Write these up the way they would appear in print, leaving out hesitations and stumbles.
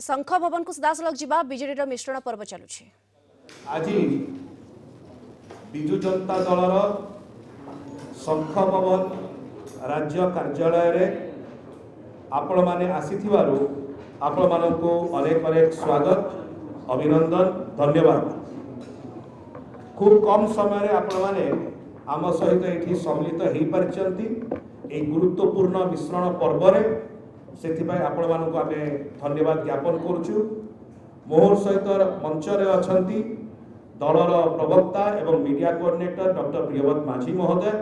शंख भवन को सीधासलख जा विजेडर मिश्रण पर्व चलुछि। आज विजु जनता दलर शंख भवन राज्य कार्यालय रे आपण माने आसीथिबारु आपण मानकु अनेक अनेक स्वागत अभिनंदन धन्यवाद। खूब कम समय रे आपण माने आम सहित एठी सम्मिलित हेई परिचंती ए गुरुत्वपूर्ण मिश्रण पर्व रे सेथिबाई आपण मानकु आमे धन्यवाद ज्ञापन करूछु। मोहर सहित मंच रे अछंती दलर प्रवक्ता एवं मीडिया कोऑर्डिनेटर डॉक्टर प्रियव्रत माझी महोदय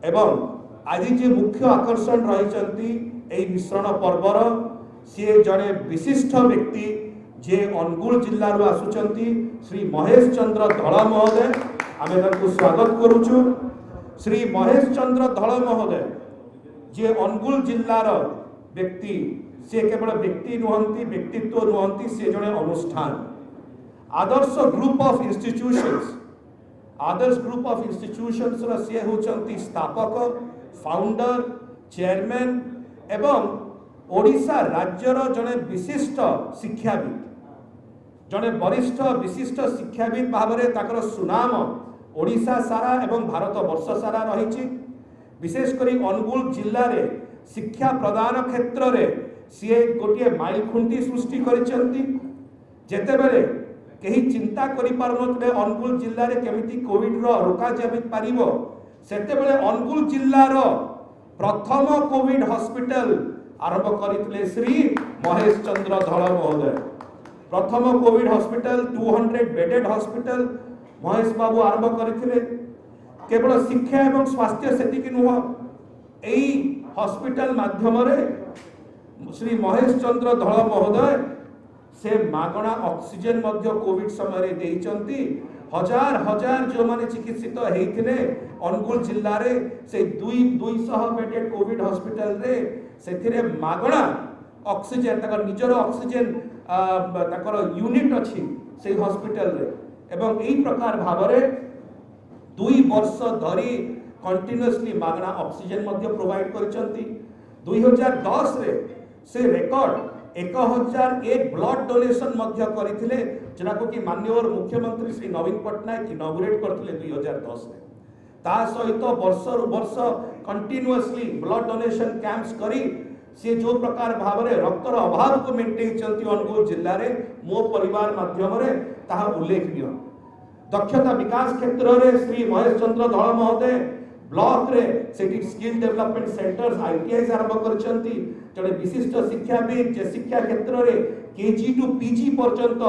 एवं आज जे मुख्य आकर्षण रही एई मिश्रण पर्वर सी जड़े विशिष्ट व्यक्ति जे अनुगुल जिल्ला रो आसुचंती श्री महेश चंद्र धड़ महोदय आमे तांको स्वागत करूछु। श्री महेश चंद्र धड़ महोदय जे अनुगुल जिल्लार व्यक्ति से केवल व्यक्ति नुहंती व्यक्तित्व नुहंती से जड़े अनुष्ठान आदर्श ग्रुप ऑफ इंस्टीट्यूशंस रो से होचंती स्थापक फाउंडर चेयरमैन एवं ओडिशा राज्यर जड़े विशिष्ट शिक्षाविद जड़े वरिष्ठ विशिष्ट शिक्षाविद भाव में ताकर सुनाम ओडिशा सारा एवं भारत वर्ष सारा रही। विशेषकर अनुगुल जिल्ला रे शिक्षा प्रदान क्षेत्र रे सी गोटे माइल खुंटी सृष्टि करिसेंती। जेतेबेले कहीं चिंता करि पारुनथले अनुगुल जिल्ला रे केमिति कोविड रो रोका जाबि पारिबो सेतेबेले अनुगुल जिल्ला रो प्रथम कोविड हॉस्पिटल आरंभ करथिले श्री महेश चंद्र धड़ महोदय। प्रथम Covid hospital 200 bedded hospital Mahesh बाबू आरंभ करथिले। केवल शिक्षा एवं स्वास्थ्य सेतिकी नुह एई हॉस्पिटल माध्यम रे श्री महेश चंद्र धड़ महोदय से मागणा ऑक्सीजन मध्य कोविड समय रे देइचंती। हजार हजार जो माने चिकित्सित हेइथिले अनुगुल जिल्ला रे से 200 बेडेड कोविड हॉस्पिटल रे सेथिरे मागणा ऑक्सीजन तकर निजर ऑक्सीजन तकर यूनिट अछि से हॉस्पिटल रे एवं एई प्रकार भाव रे 2 वर्ष धरी कंटिन्यूअसली मागणा ऑक्सीजन मध्य प्रोवाइड करचंती। 2010 रे से रिकॉर्ड 1001 ब्लड डोनेशन मध्य करथिले जरा को कि माननीय मुख्यमंत्री श्री नवीन पटनायक इनॉग्रेट करथिले 2010 रे। ता सहित वर्ष वर्ष कंटिन्यूअसली ब्लड डोनेशन कैंप्स करी से जो प्रकार भाव में रक्तर अभाव को मेंटेन चलती अनुगुल जिल्ला रे मो परिवार माध्यम रे ताहा उल्लेखनीय। दक्षता विकास क्षेत्र रे श्री महेश चंद्र धड़ महोदय ब्लॉक रे सेठी स्किल डेवलपमेंट सेंटर्स आईटीआई आरंभ करचंती। जड़े विशिष्ट शिक्षाविद जे शिक्षा क्षेत्र रे केजी टू पीजी पर्यंत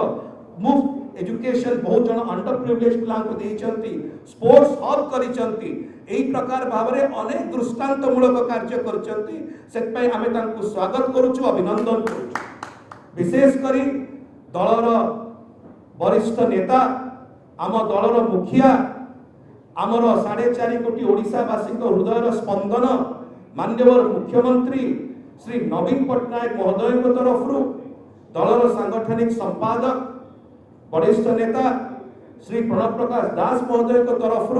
मुफ्त एजुकेशन बहुत जन अंडर प्रिविलेज पिला को देइचंती। Sports hub करिचंती। एई प्रकार भाव में अनेक दृष्टांत मूलक कार्य करचंती। सेत पय आमे तांको स्वागत करूछु अभिनंदन करूछु। विशेष करी दलर वरिष्ठ नेता आम दलर मुखिया आमर 4.5 कोटी ओडिशावासी हृदय स्पंदन माननीय मुख्यमंत्री श्री नवीन पटनायक महोदय तरफ दलर सांगठनिक संपादक वरिष्ठ नेता श्री प्रणव प्रकाश दास महोदय तरफ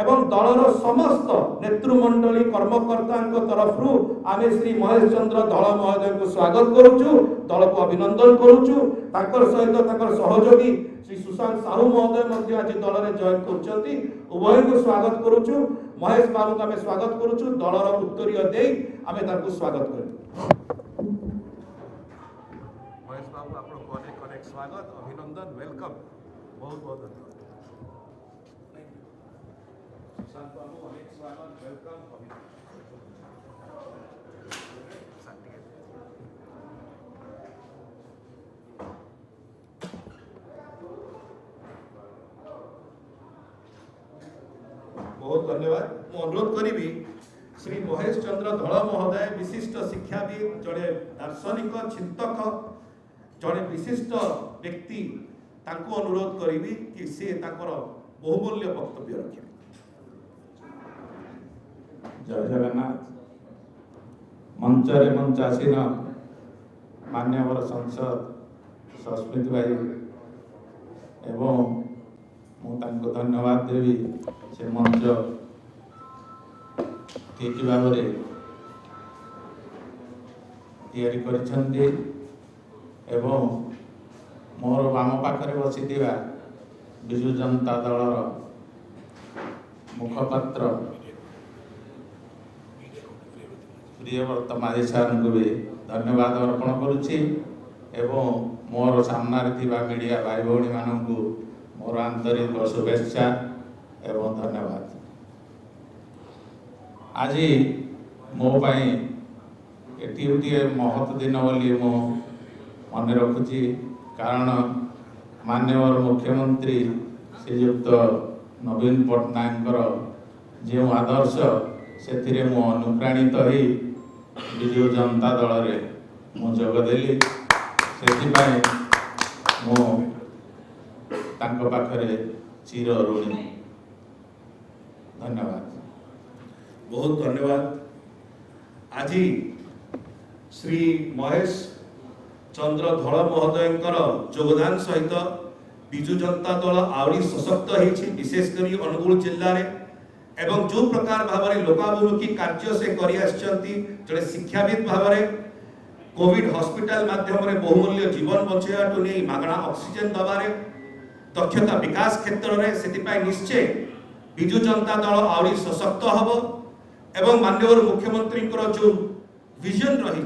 एवं दलर समस्त नेतृमंडली कर्मकर्ता तरफ आमे श्री महेश चंद्र धड़ महोदय को स्वागत करूछु। दल को अभिनंदन करूछु। ताकर सहित ताकर सहयोगी श्री सुशांत साहू महोदय मध्य आज दल रे जॉइन करचंती। उभय को स्वागत करूछु। महेश बाबू को आमे स्वागत करूछु। दलर उत्तरीय देई आमे ताको स्वागत करू। महेश बाबू आपन को अनेक स्वागत अभिनंदन वेलकम बहुत बहुत धन्यवाद। सुशांत बाबू अनेक स्वागत वेलकम अभिनंदन। बहुत धन्यवाद। मु अनुरोध करी श्री महेश चंद्र धड़ महोदय विशिष्ट शिक्षाविद जड़े दार्शनिक चिंतक जड़े विशिष्ट व्यक्ति तांको अनुरोध करी कि से ताकर बहुमूल्य वक्तव्य रखे। जय जगन्नाथ। मंचरे मंचासीन मान्यवर सांसद सस्मित भाई एवं मु तांको धन्यवाद देवी से मंच ठीक भाव में तैयारी करिसेंती ଏବଂ ମୋର ବାମ ପାଖରେ ବସିଥିବା ବିଜୁ ଜନତା ଦଳର ମୁଖପାତ୍ର ପ୍ରିୟବ୍ରତ ମାଝୀ ସାର୍ଙ୍କୁ ବି ଧନ୍ୟବାଦ ଅର୍ପଣ କରୁଛି ଏବଂ ମୋର ସାମ୍ନାରେ ଥିବା ମିଡ଼ିଆ ଭାଇ ଭଉଣୀମାନଙ୍କୁ ମୋର ଆନ୍ତରିକ ଶୁଭେଚ୍ଛା ଏବଂ ଧନ୍ୟବାଦ। ଆଜି ମୋ ପାଇଁ ଏଠି ଗୋଟିଏ ମହତ୍ ଦିନ ବୋଲି ମୁଁ ମନେ ରଖୁଛି, କାରଣ ମାନ୍ୟବର ମୁଖ୍ୟମନ୍ତ୍ରୀ ଶ୍ରୀଯୁକ୍ତ ନବୀନ ପଟ୍ଟନାୟକଙ୍କର ଯେଉଁ ଆଦର୍ଶ ସେଥିରେ ମୁଁ ଅନୁପ୍ରାଣିତ ହୋଇ ବିଜୁ ଜନତା ଦଳରେ ମୁଁ ଯୋଗ ଦେଲି। ସେଥିପାଇଁ ମୁଁ ତାଙ୍କ ପାଖରେ ଚିର ଋଣୀ। ଧନ୍ୟବାଦ। बहुत धन्यवाद। आज श्री महेश चंद्र धड़ महोदयंकर योगदान सहित विजु जनता दल आहरी सशक्त होती, विशेषकर अनुगुल जिले में एवं जो प्रकार भाव में लोकाभिमुखी कार्य से जड़े शिक्षाविद भाव में कोविड हॉस्पिटल माध्यम बहुमूल्य जीवन बचाइवा नहीं मागणा ऑक्सीजन दबारे दक्षता विकास क्षेत्र में से निश्चय विजु जनता दल आहरी सशक्त हम एवं माननीय मुख्यमंत्री जो विजन रही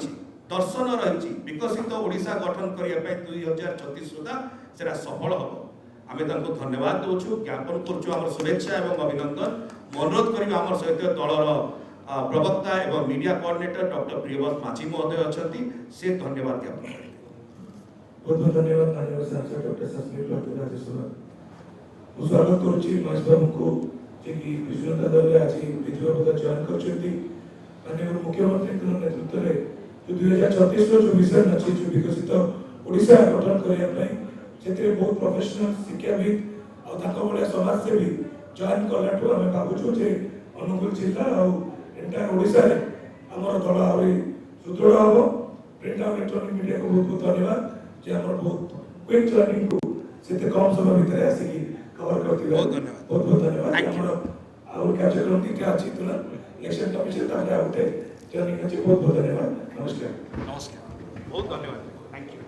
दर्शन रही विकसित ओडिशा गठन करने 2036 सुधा से सफल हम। आम धन्यवाद दौचु, ज्ञापन कर शुभेच्छा और अभिनंदन। अनुरोध करिबा हमर सहित दलर प्रवक्ता एवं मीडिया कोऑर्डिनेटर डॉक्टर प्रियव्रत माझी महोदय अच्छा से धन्यवाद ज्ञापन करेंगे। बहुत बहुत धन्यवाद माननीय सांसद डॉक्टर सस्मित राजेश्वर। स्वागत करुच्ची महेश बाबू को जे कि विजु जनता दल आज विधिव पद चयन करछंती। माननीय मुख्यमंत्री नेतृत्व में जो 2036 जो विजन अच्छी जो विकसित ओडिशा गठन करने से बहुत प्रोफेशनल शिक्षाविद और भाया समाजसेवी जॉइन कलाठू आम भावुँ जे अनुगुल जिला और एंटायर ओडिशा रे हमर दल आहरी सुदृढ़ हम। प्रिंट और इलेक्ट्रॉनिक मीडिया को बहुत बहुत धन्यवाद जे हमर बहुत क्विक जर्निंग को से कम समय भीतर आसिकी कवर करती। बहुत बहुत धन्यवाद। हमर और कार्यक्रम तीटा अच्छी तुला इलेक्शन कमिशन ताकि आउटे जर्निंग अच्छी। बहुत बहुत धन्यवाद। नमस्कार। बहुत धन्यवाद। Thank you.